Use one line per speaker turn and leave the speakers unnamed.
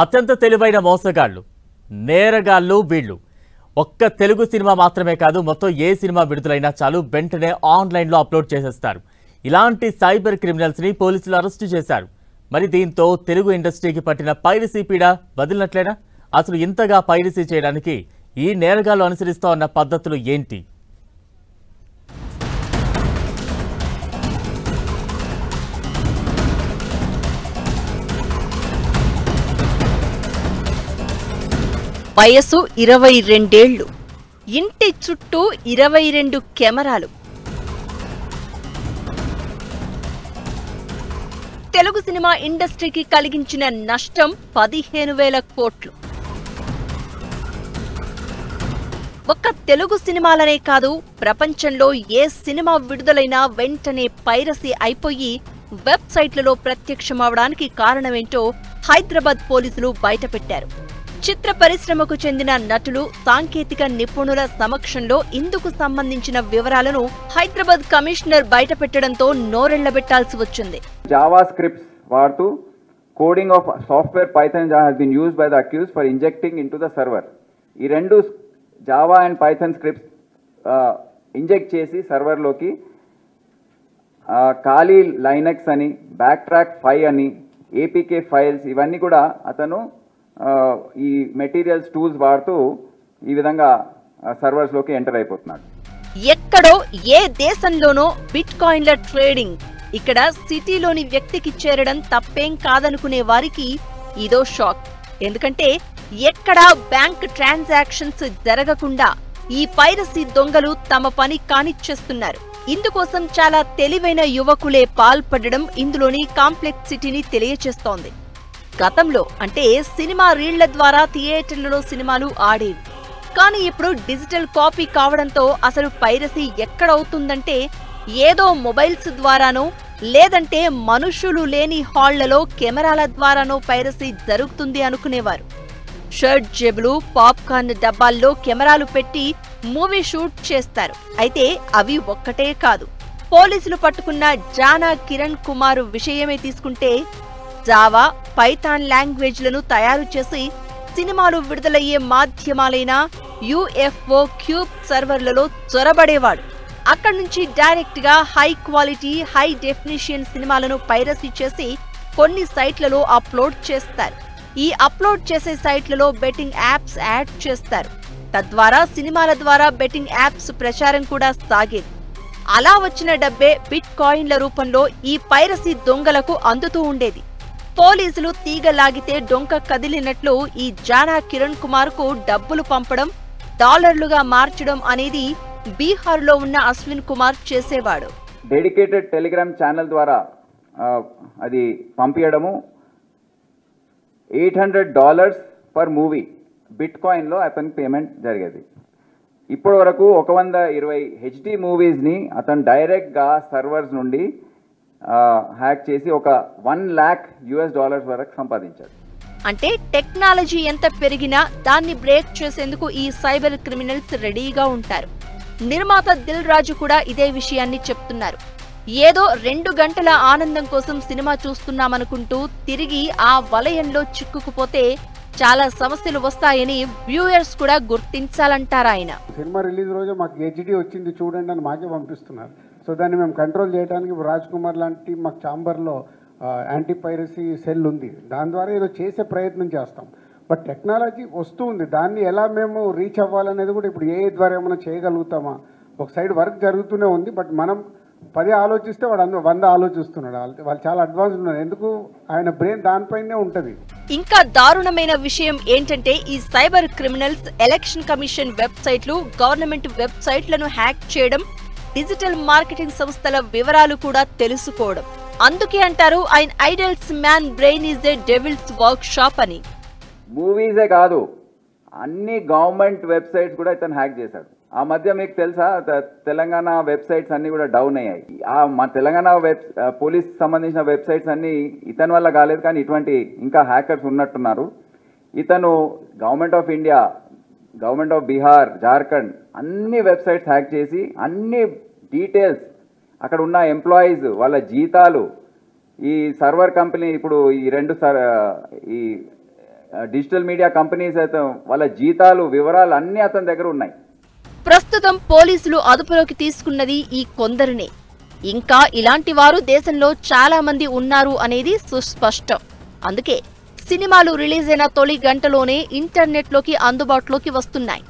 అత్యంత తెలివైన మోసగాళ్ళు నేరగాళ్ళు వీళ్ళు ఒక్క తెలుగు సినిమా మాత్రమే కాదు మొత్తం ఏ సినిమా విడుదలైనా చాలు వెంటనే ఆన్లైన్లో అప్లోడ్ చేసేస్తారు. ఇలాంటి సైబర్ క్రిమినల్స్ ని పోలీసులు అరెస్టు చేశారు. మరి దీంతో తెలుగు ఇండస్ట్రీకి పట్టిన పైరసీ పీడ వదిలినట్లేనా? అసలు ఇంతగా పైరసీ చేయడానికి ఈ నేరగాళ్ళు అనుసరిస్తూ ఉన్న పద్ధతులు ఏంటి?
వయసు 22 ఏళ్లు, ఇంటి చుట్టూ 22 కెమెరాలు. తెలుగు సినిమా ఇండస్ట్రీకి కలిగించిన నష్టం 15,000 కోట్లు. ఒక్క తెలుగు సినిమాలనే కాదు, ప్రపంచంలో ఏ సినిమా విడుదలైనా వెంటనే పైరసీ అయిపోయి వెబ్సైట్లలో ప్రత్యక్షమవడానికి కారణమేంటో హైదరాబాద్ పోలీసులు బయటపెట్టారు. చిత్ర పరిశ్రమకు చెందిన నటులు, సాంకేతిక నిపుణుల సమక్షంలో ఇందుకు సంబంధించిన వివరాలను హైదరాబాద్ కమిషనర్ బయటపెట్టడంతో నోరెళ్లబెట్టాల్సి వచ్చింది.
జావా స్క్రిప్ట్స్ వాడుతూ coding of software Python has been used by the accused for injecting into the server. ఈ రెండు Java and Python scripts inject చేసి సర్వర్లోకి ఖాళీ లైనక్స్ అని, బ్యాక్ ట్రాక్ 5 అని, ఏపీకే ఫైల్స్ ఇవన్నీ కూడా అతను ఈ మెటీరియల్స్ టూల్స్ వాడుతూ ఈ విధంగా సర్వర్స్లోకి ఎంటర్ అయిపోతున్నాడు.
ఎక్కడో ఏ దేశంలోనో బిట్ కాయిన్ల ట్రేడింగ్ ఇక్కడ సిటీలోని వ్యక్తికి చేరడం తప్పేం కాదనుకునే వారికి ఇదో షాక్. ఎందుకంటే ఎక్కడా బ్యాంక్ ట్రాన్సాక్షన్స్ జరగకుండా ఈ పైరసీ దొంగలు తమ పని కానిచ్చేస్తున్నారు. ఇందుకోసం చాలా తెలివైన యువకులే పాల్పడడం ఇందులోని కాంప్లెక్సిటీని తెలియచేస్తోంది. గతంలో అంటే సినిమా రీళ్ల ద్వారా థియేటర్లలో సినిమాలు ఆడేవి. కానీ ఇప్పుడు డిజిటల్ కాపీ కావడంతో అసలు పైరసీ ఎక్కడవుతుందంటే ఏదో మొబైల్స్ ద్వారానో లేదంటే మనుషులు లేని హాళ్లలో కెమెరాల ద్వారానో పైరసీ జరుగుతుంది అనుకునేవారు. షర్ట్ జేబులు, పాప్కార్న్ డబ్బాల్లో కెమెరాలు పెట్టి మూవీ షూట్ చేస్తారు. అయితే అవి ఒక్కటే కాదు. పోలీసులు పట్టుకున్న జానా కిరణ్ కుమార్ విషయమే తీసుకుంటే జావా, పైథాన్ లాంగ్వేజ్లను తయారు చేసి సినిమాలు విడుదలయ్యే మాధ్యమాలైన యుఎఫ్ఓ క్యూబ్ సర్వర్లలో చొరబడేవాడు. అక్కడి నుంచి డైరెక్ట్ గా హై క్వాలిటీ, హై డెఫినిషన్ సినిమాలను పైరసీ చేసి కొన్ని సైట్లలో అప్లోడ్ చేస్తారు. ఈ అప్లోడ్ చేసే సైట్లలో బెట్టింగ్ యాప్స్ యాడ్ చేస్తారు. తద్వారా సినిమాల ద్వారా బెట్టింగ్ యాప్స్ ప్రచారం కూడా సాగేది. అలా వచ్చిన డబ్బే బిట్ కాయిన్ల రూపంలో ఈ పైరసీ దొంగలకు అందుతూ ఉండేది. పోలీసులు తీగలాగితే డొంక కదిలినట్లు ఈ జానా కిరణ్ కుమార్ కు డబ్బులు పంపడం, డాలర్లుగా మార్చడం అనేది బీహార్లో ఉన్న అశ్విన్ కుమార్ చేసేవాడు.
డెడికేటెడ్ టెలిగ్రామ్ ఛానల్ ద్వారా అది పంపించడము, $800 పర్ మూవీ బిట్ కాయిన్లో అతనికి పేమెంట్ జరిగేది. ఇప్పటి వరకు 120 HD మూవీస్ని అతను డైరెక్ట్గా సర్వర్స్ నుండి హ్యాక్ చేసి ఒక $1,00,000 వరకు సంపాదించాడు.
అంటే టెక్నాలజీ ఎంత పెరిగినా దాన్ని బ్రేక్ చేసేందుకు ఈ సైబర్ క్రిమినల్స్ రెడీగా ఉంటారు. నిర్మాత దిల్ రాజు కూడా ఇదే విషయాన్ని చెప్తున్నారు. ఏదో 2 గంటల ఆనందం కోసం సినిమా చూస్తున్నామనుకుంటూ తిరిగి ఆ వలయంలో చిక్కుకుపోతే చాలా సమస్యలు వస్తాయని వ్యూయర్స్ కూడా గుర్తించాలంటారాయన.
సినిమా రిలీజ్ రోజు మాకు HD వచ్చింది చూడండి అని మాకే పంపిస్తున్నారు. సో దాన్ని మేము కంట్రోల్ చేయడానికి రాజ్ కుమార్ లాంటి మాకు ఛాంబర్లో యాంటీ పైరసీ సెల్ ఉంది. దాని ద్వారా ఏదో చేసే ప్రయత్నం చేస్తాం. బట్ టెక్నాలజీ వస్తూ ఉంది. దాన్ని ఎలా మేము రీచ్ అవ్వాలనేది కూడా ఇప్పుడు ఏ ద్వారా ఏమైనా చేయగలుగుతామా? ఒక సైడ్ వర్క్ జరుగుతూనే ఉంది. బట్ మనం 10 ఆలోచిస్తే వాడు 100 ఆలోచిస్తున్నాడు. వాళ్ళు చాలా అడ్వాన్స్ ఉన్నారు. ఎందుకు? ఆయన బ్రెయిన్ దానిపైనే ఉంటుంది.
ఇంకా దారుణమైన విషయం ఏంటంటే ఈ సైబర్ క్రిమినల్స్ ఎలక్షన్ కమిషన్ వెబ్సైట్లు, గవర్నమెంట్ వెబ్సైట్లను హ్యాక్ చేయడం, డిజిటల్ మార్కెటింగ్ సంస్థల వివరాలు కూడా తెలుసుకోవడం. అందుకే అంటారు ఆయన idle's man brain is a devil's workshop అని.
మూవీసే కాదు, అన్ని గవర్నమెంట్ వెబ్సైట్స్ కూడా ఇతను హ్యాక్ చేశాడు. ఆ మధ్య మీకు తెలుసా, తెలంగాణ వెబ్సైట్స్ అన్ని కూడా డౌన్ అయ్యాయి. మా తెలంగాణ పోలీస్ సంబంధించిన వెబ్సైట్స్ అన్ని ఇతని వల్ల కాలేదు, కానీ ఇటువంటి ఇంకా హ్యాకర్స్ ఉన్నట్టున్నారు. ఇతను government of India, government of Bihar, Jharkhand అన్ని వెబ్సైట్స్ హ్యాక్ చేసి అన్ని డీటెయిల్స్, అక్కడ ఉన్న ఎంప్లాయీస్ వాళ్ళ జీతాలు, ఈ సర్వర్ కంపెనీ ఇప్పుడు ఈ డిజిటల్ మీడియా కంపెనీస్ అయితే వాళ్ళ జీతాలు వివరాలు అన్నీ అతని దగ్గర ఉన్నాయి.
ప్రస్తుతం పోలీసులు అదుపులోకి తీసుకున్నది ఈ కొందరినే. ఇంకా ఇలాంటి వారు దేశంలో చాలా మంది ఉన్నారు అనేది సుస్పష్టం. అందుకే సినిమాలు రిలీజ్ అయిన తొలి గంటలోనే ఇంటర్నెట్లోకి అందుబాటులోకి వస్తున్నాయి.